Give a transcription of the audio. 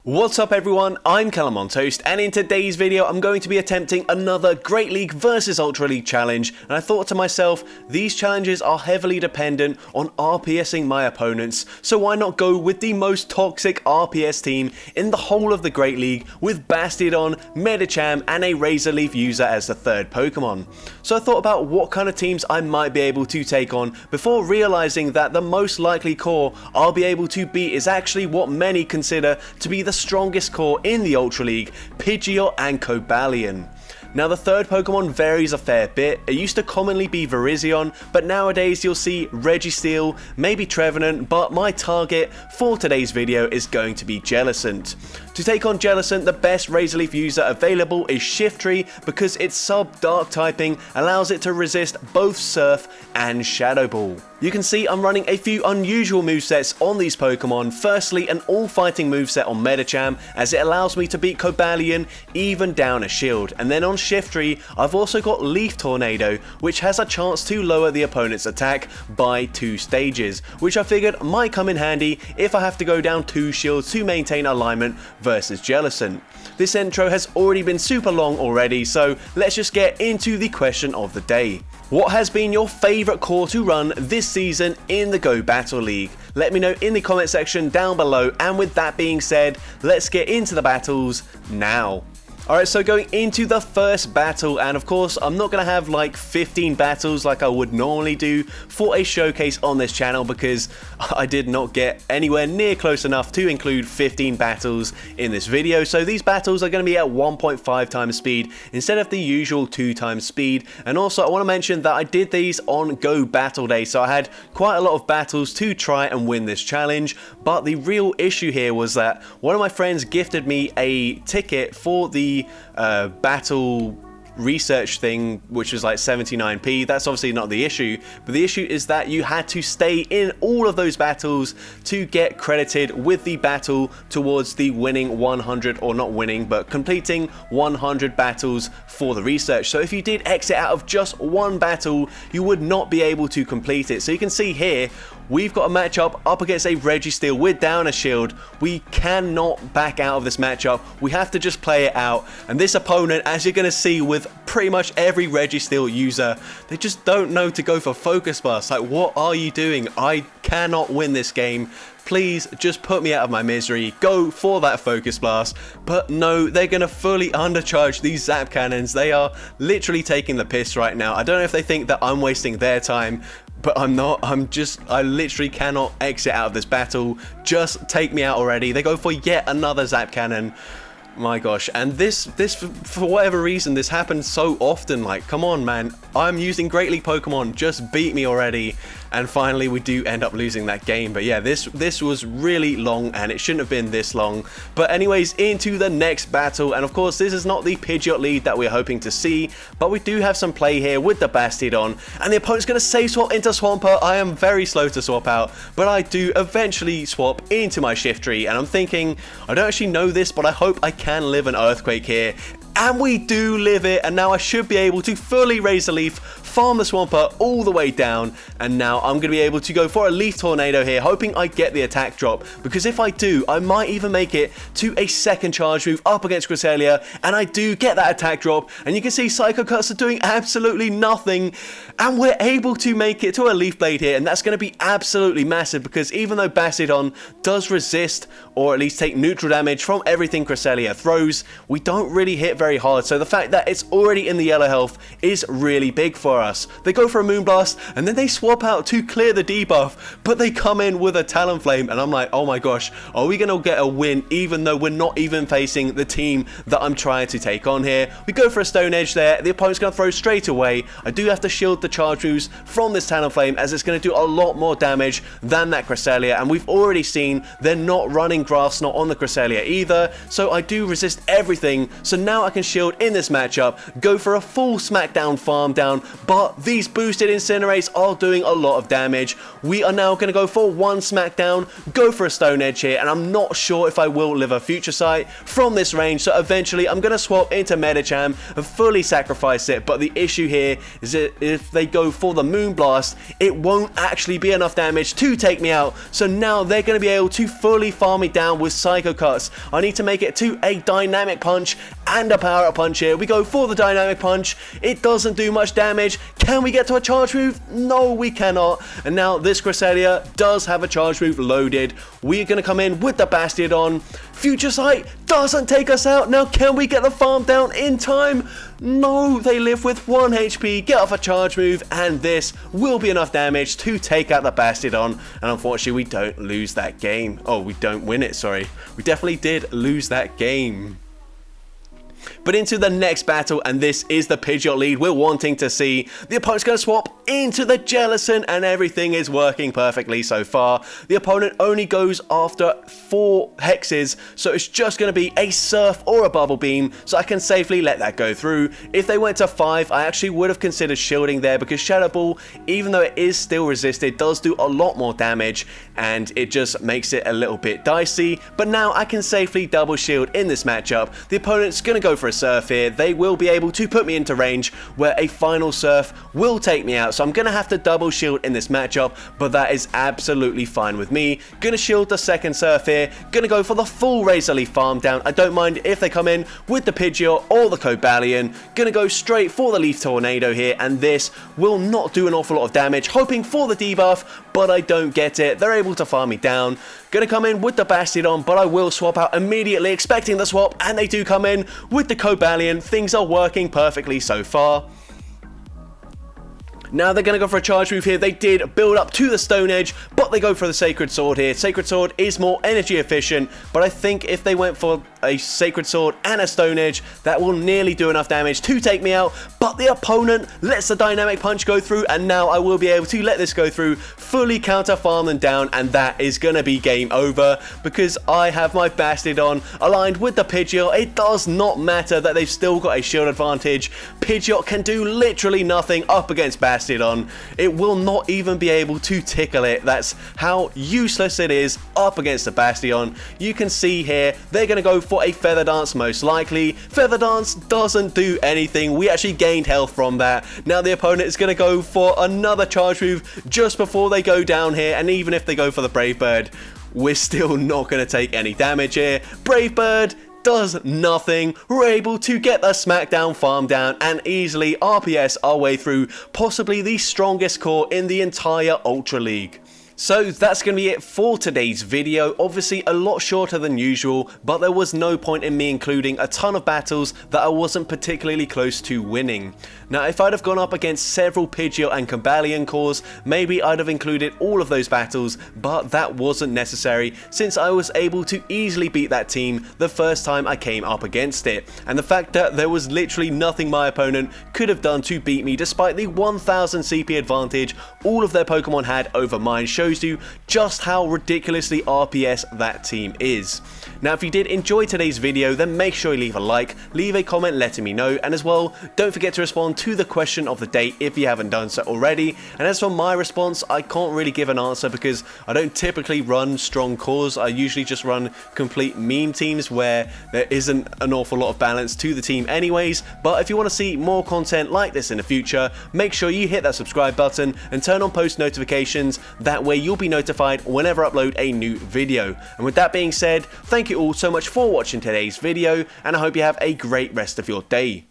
What's up everyone, I'm CallumOnToast, and in today's video I'm going to be attempting another Great League versus Ultra League challenge, and I thought to myself, these challenges are heavily dependent on RPSing my opponents, so why not go with the most toxic RPS team in the whole of the Great League with Bastiodon, Medicham and a Razor Leaf user as the third Pokemon. So I thought about what kind of teams I might be able to take on before realizing that the most likely core I'll be able to beat is actually what many consider to be the strongest core in the Ultra League, Pidgeot and Cobalion. Now the third Pokemon varies a fair bit. It used to commonly be Virizion, but nowadays you'll see Registeel, maybe Trevenant, but my target for today's video is going to be Jellicent. To take on Jellicent, the best Razor Leaf user available is Shiftry because its sub-dark typing allows it to resist both Surf and Shadow Ball. You can see I'm running a few unusual movesets on these Pokemon. Firstly, an all-fighting moveset on Medicham, as it allows me to beat Cobalion even down a shield. And then on Shiftry, I've also got Leaf Tornado, which has a chance to lower the opponent's attack by 2 stages, which I figured might come in handy if I have to go down 2 shields to maintain alignment versus Jellicent. This intro has already been super long already, so let's just get into the question of the day. What has been your favourite core to run this season in the Go Battle League? Let me know in the comment section down below, and with that being said, let's get into the battles now. Alright, so going into the first battle, and of course I'm not going to have like 15 battles like I would normally do for a showcase on this channel because I did not get anywhere near close enough to include 15 battles in this video. So these battles are going to be at 1.5 times speed instead of the usual 2 times speed. And also I want to mention that I did these on Go Battle Day, so I had quite a lot of battles to try and win this challenge. But the real issue here was that one of my friends gifted me a ticket for the battle research thing, which was like 79p. That's obviously not the issue, but the issue is that you had to stay in all of those battles to get credited with the battle towards the winning 100, or not winning, but completing 100 battles for the research. So if you did exit out of just one battle, you would not be able to complete it. So you can see here, we've got a matchup up against a Registeel with down a shield. We cannot back out of this matchup. We have to just play it out. And this opponent, as you're going to see with pretty much every Registeel user, they just don't know to go for Focus Blast. Like, what are you doing? I cannot win this game. Please just put me out of my misery. Go for that Focus Blast. But no, they're going to fully undercharge these Zap Cannons. They are literally taking the piss right now. I don't know if they think that I'm wasting their time, but I'm not. I literally cannot exit out of this battle. Just take me out already. They go for yet another Zap Cannon. My gosh, and this for whatever reason, this happens so often. Like, come on man, I'm using Great League Pokemon, just beat me already. And finally we do end up losing that game. But yeah, this was really long and it shouldn't have been this long. But anyways, into the next battle, and of course this is not the Pidgeot lead that we're hoping to see, but we do have some play here with the Bastiodon, and the opponent's going to save swap into Swampert. I am very slow to swap out, but I do eventually swap into my Shiftry, and I'm thinking, I don't actually know this, but I hope I can live an Earthquake here. And we do live it, and now I should be able to fully Razor Leaf, farm the Swampert all the way down, and now I'm going to be able to go for a Leaf Tornado here, hoping I get the attack drop, because if I do, I might even make it to a second charge move up against Cresselia, and I do get that attack drop, and you can see Psycho Cuts are doing absolutely nothing, and we're able to make it to a Leaf Blade here, and that's going to be absolutely massive, because even though Bastiodon does resist, or at least take neutral damage from everything Cresselia throws, we don't really hit very hard, so the fact that it's already in the yellow health is really big for us. They go for a Moonblast, and then they swap out to clear the debuff, but they come in with a Talonflame, and I'm like, oh my gosh, are we going to get a win even though we're not even facing the team that I'm trying to take on here? We go for a Stone Edge there, the opponent's going to throw straight away. I do have to shield the charge moves from this Talonflame, as it's going to do a lot more damage than that Cresselia, and we've already seen they're not running Grass Knot on the Cresselia either, so I do resist everything, so now I can can shield in this matchup, go for a full smackdown farm down, but these boosted Incinerates are doing a lot of damage. We are now going to go for one smackdown, go for a Stone Edge here, and I'm not sure if I will live a Future Sight from this range, so eventually I'm going to swap into Medicham and fully sacrifice it. But the issue here is that if they go for the Moonblast, it won't actually be enough damage to take me out, so now they're going to be able to fully farm me down with Psycho Cuts. I need to make it to a Dynamic Punch and a Power Up Punch here. We go for the Dynamic Punch. It doesn't do much damage. Can we get to a charge move? No, we cannot. And now this Cresselia does have a charge move loaded. We're going to come in with the Bastiodon. Future Sight doesn't take us out. Now, can we get the farm down in time? No, they live with 1 HP, get off a charge move, and this will be enough damage to take out the Bastiodon. And unfortunately, we don't lose that game. Oh, we don't win it, sorry. We definitely did lose that game. But into the next battle, and this is the Pidgeot lead we're wanting to see. The opponent's going to swap into the Jellicent, and everything is working perfectly so far. The opponent only goes after 4 hexes, so it's just going to be a Surf or a Bubble Beam, so I can safely let that go through. If they went to 5, I actually would have considered shielding there, because Shadow Ball, even though it is still resisted, does do a lot more damage, and it just makes it a little bit dicey. But now I can safely double shield in this matchup. The opponent's going to go for a Surf here. They will be able to put me into range where a final Surf will take me out, so I'm going to have to double shield in this matchup, but that is absolutely fine with me. Going to shield the second Surf here. Going to go for the full Razor Leaf farm down. I don't mind if they come in with the Pidgeot or the Cobalion. Going to go straight for the Leaf Tornado here, and this will not do an awful lot of damage. Hoping for the debuff, but I don't get it. They're able to farm me down. Going to come in with the Bastiodon, but I will swap out immediately, expecting the swap, and they do come in with the Cobalion. Things are working perfectly so far. Now they're going to go for a charge move here. They did build up to the Stone Edge, but they go for the Sacred Sword here. Sacred Sword is more energy efficient, but I think if they went for a Sacred Sword and a Stone Edge, that will nearly do enough damage to take me out. But the opponent lets the Dynamic Punch go through, and now I will be able to let this go through, fully counter farm them down, and that is going to be game over because I have my Bastiodon aligned with the Pidgeot. It does not matter that they've still got a shield advantage. Pidgeot can do literally nothing up against Bastiodon. It will not even be able to tickle it. That's how useless it is up against the Bastion. You can see here they're going to go for a Feather Dance most likely. Feather Dance doesn't do anything. We actually gained health from that. Now the opponent is going to go for another charge move just before they go down here, and even if they go for the Brave Bird, we're still not going to take any damage here. Brave Bird does nothing. We're able to get the Smackdown farm down and easily RPS our way through possibly the strongest core in the entire Ultra League. So that's going to be it for today's video. Obviously a lot shorter than usual, but there was no point in me including a ton of battles that I wasn't particularly close to winning. Now if I'd have gone up against several Pidgeot and Cobalion cores, maybe I'd have included all of those battles, but that wasn't necessary since I was able to easily beat that team the first time I came up against it. And the fact that there was literally nothing my opponent could have done to beat me despite the 1000 CP advantage all of their Pokemon had over mine shows you just how ridiculously RPS that team is. Now if you did enjoy today's video, then make sure you leave a like, leave a comment letting me know, and as well don't forget to respond to the question of the day if you haven't done so already. And as for my response, I can't really give an answer because I don't typically run strong cores. I usually just run complete meme teams where there isn't an awful lot of balance to the team anyways. But if you want to see more content like this in the future, make sure you hit that subscribe button and turn on post notifications. That way you'll be notified whenever I upload a new video. And with that being said, thank you all so much for watching today's video, and I hope you have a great rest of your day.